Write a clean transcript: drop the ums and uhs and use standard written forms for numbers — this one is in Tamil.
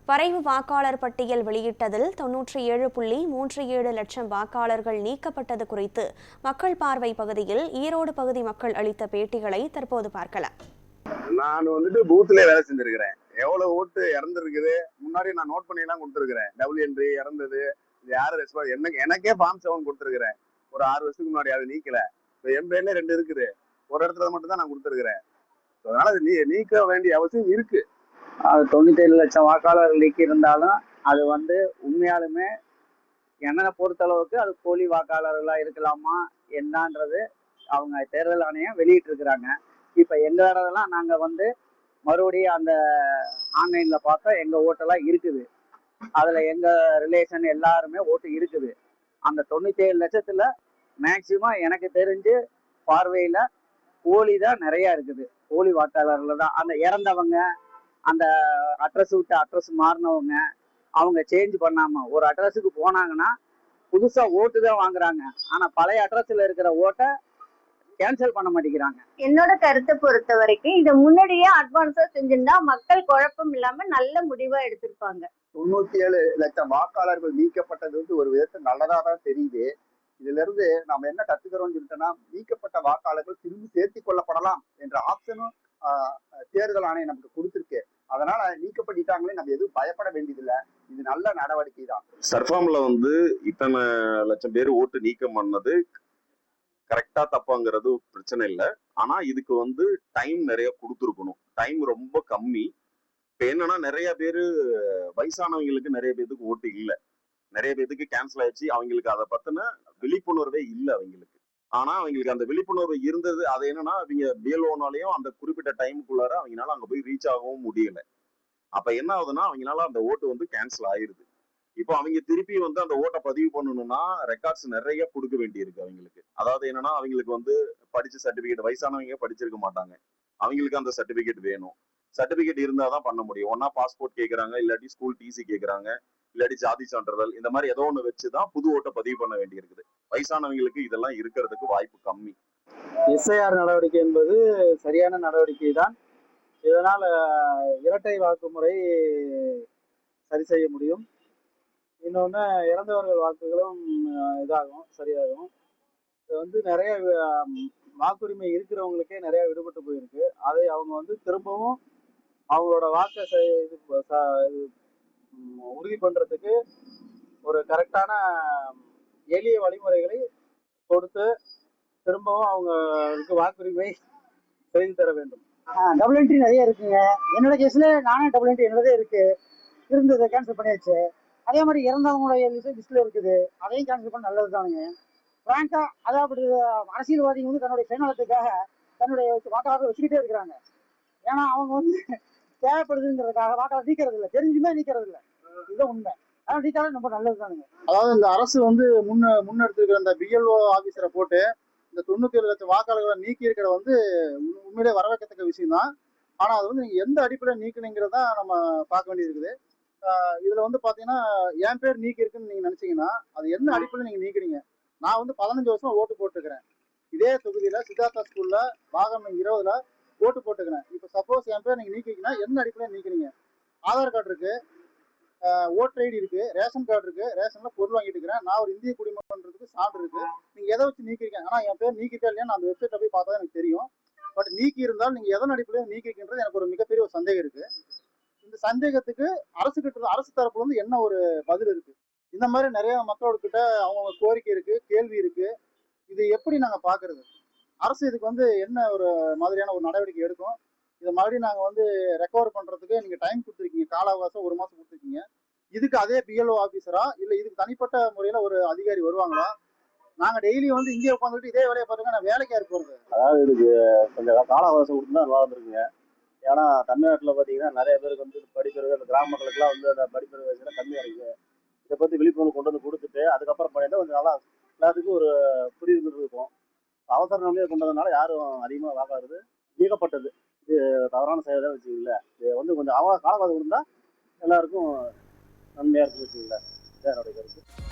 வரைவு வாக்காளர் பட்டியல் வெளியிட்டதில் 97.37 லட்சம் வாக்காளர்கள் நீக்கப்பட்டது குறித்து மக்கள் பார்வை பகுதியில் ஈரோடு பகுதி மக்கள் அளித்த பேட்டிகளை தற்போது பார்க்கலாம். நான் பூத்ல வேலை செஞ்சிருக்கிறேன். எவ்வளவு ஓட்டு இறந்துருக்குது முன்னாடி நான் நோட் பண்ணி எல்லாம் கொடுத்துருக்கிறேன். டபுள் என்ட்ரி இறந்தது யாரு ரெஸ்பான்ஸ் எனக்கே ஃபார்ம் 7 கொடுத்துருக்கிறேன். ஒரு 6 வருஷத்துக்கு முன்னாடி அதை நீக்கல. என் பேர்ல 2 இருக்குது. ஒரு இடத்துல மட்டும் தான் நான் கொடுத்துருக்கிறேன். அதனால நீக்க வேண்டிய அவசியம் இருக்கு. 97 லட்சம் வாக்காளர்கள் நீக்கி இருந்தாலும் அது உண்மையாலுமே என்னை பொறுத்தளவுக்கு அது போலி வாக்காளர்களா இருக்கலாமா என்னன்றது அவங்க தேர்தல் ஆணையம் வெளியிட்டு இருக்கிறாங்க. இப்ப எங்க இடதெல்லாம் நாங்க மறுபடியும் அந்த ஆன்லைன்ல பார்த்தா எங்க ஓட்டெல்லாம் இருக்குது. அதுல எங்க ரிலேஷன் எல்லாருமே ஓட்டு இருக்குது. அந்த 97 லட்சத்துல மேக்சிமம் எனக்கு தெரிஞ்சு பார்வையில போலி தான் நிறைய இருக்குது. போலி வாக்காளர்கள் தான். அந்த இறந்தவங்க, அந்த அட்ரஸ் விட்டு அட்ரஸ் மாறினவங்க, அவங்க சேஞ்ச் பண்ணாம ஒரு அட்ரஸுக்கு போனாங்கன்னா புதுசா ஓட்டு தான் வாங்குறாங்க. ஆனா பழைய அட்ரஸ்ல இருக்கிற ஓட்டை கேன்சல் பண்ண மாட்டேங்கிறாங்க. என்னோட கருத்தை பொறுத்த வரைக்கும் இதை முன்னாடியே அட்வான்ஸா செஞ்சிருந்தா மக்கள் குழப்பம் இல்லாம நல்ல முடிவா எடுத்திருப்பாங்க. 97 லட்சம் வாக்காளர்கள் நீக்கப்பட்டது ஒரு விதத்தை நல்லதா தான் தெரியுது. இதுல இருந்து நம்ம என்ன கத்துக்கிறோம்னு சொல்லிட்டோம்னா, நீக்கப்பட்ட வாக்காளர்கள் திரும்பி சேர்த்து கொள்ளப்படலாம் என்ற ஆப்ஷனும் தேர்தல் ஆணையம் நமக்கு கொடுத்துருக்கு. அதனால நீக்கப்பட்டாங்களே நம்ம எதுவும் பயப்பட வேண்டியதில்லை. இது நல்ல நடவடிக்கை தான். சர்ஃபார்ம்ல இத்தனை லட்சம் பேர் ஓட்டு நீக்கம் பண்ணது கரெக்டா தப்பாங்கிறது பிரச்சனை இல்லை. ஆனா இதுக்கு டைம் நிறைய கொடுத்துருக்கணும். டைம் ரொம்ப கம்மி. இப்ப என்னன்னா நிறைய பேரு வயசானவங்களுக்கு நிறைய பேருக்கு ஓட்டு இல்லை. நிறைய பேருக்கு கேன்சல் ஆயிடுச்சு. அவங்களுக்கு அதை பத்தின விழிப்புணர்வே இல்லை அவங்களுக்கு. ஆனா அவங்களுக்கு அந்த விழிப்புணர்வு இருந்தது. அது என்னன்னா அவங்க பிஎல்ஓனாலையும் அந்த குறிப்பிட்ட டைமுக்குள்ளார அவங்களால அங்க போய் ரீச் ஆகவும் முடியல. அப்ப என்ன ஆகுதுன்னா அவங்களால அந்த ஓட்டு கேன்சல் ஆயிருது. இப்போ அவங்க திருப்பி அந்த ஓட்டை பதிவு பண்ணணும்னா ரெக்கார்ட்ஸ் நிறைய கொடுக்க வேண்டியிருக்கு அவங்களுக்கு. அதாவது என்னன்னா அவங்களுக்கு படிச்ச சர்டிபிகேட், வயசானவங்க படிச்சிருக்க மாட்டாங்க, அவங்களுக்கு அந்த சர்டிபிகேட் வேணும். சர்டிபிகேட் இருந்தாதான் பண்ண முடியும். ஒன்னா பாஸ்போர்ட் கேட்கறாங்க, இல்லாட்டி ஸ்கூல் டிசி கேட்கறாங்க, இல்லாட்டி ஜாதி சான்றிதழ், இந்த மாதிரி ஏதோ ஒண்ணு வச்சுதான் புது ஓட்டை பதிவு பண்ண வேண்டி இருக்குது. வயசானவங்களுக்கு இதெல்லாம் இருக்கிறதுக்கு வாய்ப்பு கம்மி. எஸ்ஐஆர் நடவடிக்கை என்பது சரியான நடவடிக்கை தான். இதனால இரட்டை வாக்கு முறை சரி செய்ய முடியும். இன்னொன்று, இறந்தவர்கள் வாக்குகளும் இதாகும், சரியாகும். இது நிறைய வாக்குரிமை இருக்கிறவங்களுக்கே நிறைய விடுபட்டு போயிருக்கு. அதை அவங்க திரும்பவும் அவங்களோட வாக்கை உறுதி பண்றதுக்கு ஒரு கரெக்டான எளிய வழிமுறைகளை கொடுத்து திரும்பவும் அவங்களுக்கு வாக்குரிமை செய்து தர வேண்டும். டபுள் என்ட்ரி நிறைய இருக்குங்க. என்னோட கேஸ்ல நானே டபுள் என்ட்ரி என்னதே இருக்கு, இருந்ததை கேன்சல் பண்ணியாச்சு. அதே மாதிரி இறந்தவங்களுடைய லிஸ்ட்ல இருக்குது, அதையும் கேன்சல் பண்ண நல்லது தானுங்க. பிராங்கா அதாவது அரசியல்வாதிங்க தன்னுடைய சுயநலத்துக்காக தன்னுடைய வாக்காளர்கள் வச்சுக்கிட்டே இருக்கிறாங்க. ஏன்னா அவங்க தேவைப்படுதுங்கிறதுக்காக வாக்காளர் நீக்கிறது இல்லை, தெரிஞ்சுமே நீக்கிறது இல்லை. இதுதான் உண்மை. ஆனால் நீக்காலும் ரொம்ப நல்லது தானுங்க. அதாவது இந்த அரசு முன்னெடுத்திருக்கிற இந்த பிஎல்ஓ ஆபீசரை போட்டு இந்த 97 லட்சம் வாக்காளர்களை நீக்கி இருக்கிற உண்மையிலே வரவேற்கத்தக்க விஷயம் தான். ஆனா அது நீங்க எந்த அடிப்படையில் நீக்கினீங்கிறதா நம்ம பார்க்க வேண்டியது இருக்குது. இதுல பாத்தீங்கன்னா என் பேர் நீக்கி இருக்குன்னு நீங்க நினைச்சீங்கன்னா அது என்ன அடிப்படையில் நீங்க நீக்கிறீங்க. நான் 15 வருஷம் ஓட்டு போட்டுக்கிறேன். இதே தொகுதியில சித்தார்த்தா ஸ்கூல்ல பாகம் 20ல ஓட்டு போட்டுக்கிறேன். இப்ப சப்போஸ் என் பேர் நீங்க நீக்கிங்கன்னா என்ன அடிப்படையில் நீக்கிறீங்க. ஆதார் கார்டு இருக்கு, ஓட்டர் ஐடி இருக்கு, ரேஷன் கார்டு இருக்கு, ரேஷன்ல பொருள் வாங்கிட்டு இருக்கிறேன், நான் ஒரு இந்திய குடிமகன்றதுக்கு சான்று இருக்கு. நீங்க எதை வச்சு நீக்கிறீங்க. ஆனா என் பேர் நீக்கிட்டா இல்லையா அந்த வெப்சைட்ல போய் பார்த்தா எனக்கு தெரியும். பட் நீக்கி இருந்தால் நீங்க எதன் அடிப்படையில் நீக்கின்றது எனக்கு ஒரு மிகப்பெரிய ஒரு சந்தேகம் இருக்கு. இந்த சந்தேகத்துக்கு அரசு தரப்புல என்ன ஒரு பதில் இருக்கு. இந்த மாதிரி நிறைய மக்களோட கிட்ட அவங்க கோரிக்கை இருக்கு, கேள்வி இருக்கு. இது எப்படி நாங்க பாக்குறது. அரசு இதுக்கு என்ன ஒரு மாதிரியான ஒரு நடவடிக்கை எடுக்கும். இதை மறுபடியும் நாங்க ரெக்கவர் பண்றதுக்கு நீங்க டைம் கொடுத்துருக்கீங்க, கால அவகாசம் 1 மாசம் கொடுத்துருக்கீங்க. இதுக்கு அதே பிஎல்ஓ ஆபீசரா இல்ல இதுக்கு தனிப்பட்ட முறையில ஒரு அதிகாரி வருவாங்களா. நாங்க டெய்லி இங்கே உட்காந்துட்டு இதே வேலையை பார்த்துங்க, நான் வேலைக்கா போறது. அதாவது இதுக்கு கொஞ்சம் கால அவகாசம் கொடுத்து தான் நல்லா இருந்திருக்குங்க. ஏன்னா தமிழ்நாட்டில் பார்த்தீங்கன்னா நிறைய பேருக்கு படிப்பறிவு, அந்த கிராம மக்களுக்குலாம் அந்த படிப்பறிவு வயசுல கம்மியாக இருக்கு. இதை பற்றி விழிப்புணர்வு கொண்டு கொடுத்துட்டு அதுக்கப்புறம் பண்ணிட்டு கொஞ்சம் நல்லா எல்லாத்துக்கும் ஒரு புரிதல் இருக்கும். அவசர நிலையை கொண்டதுனால யாரும் அதிகமாக வாக்காடுறது நீக்கப்பட்டது. இது தவறான செயல்தான் வச்சுக்கல. இது கொஞ்சம் கால அவகாசம் கொடுத்தா எல்லாருக்கும் நன்மையாக இருக்குன்னு வச்சுக்கல. இதான் என்னுடைய கருத்து.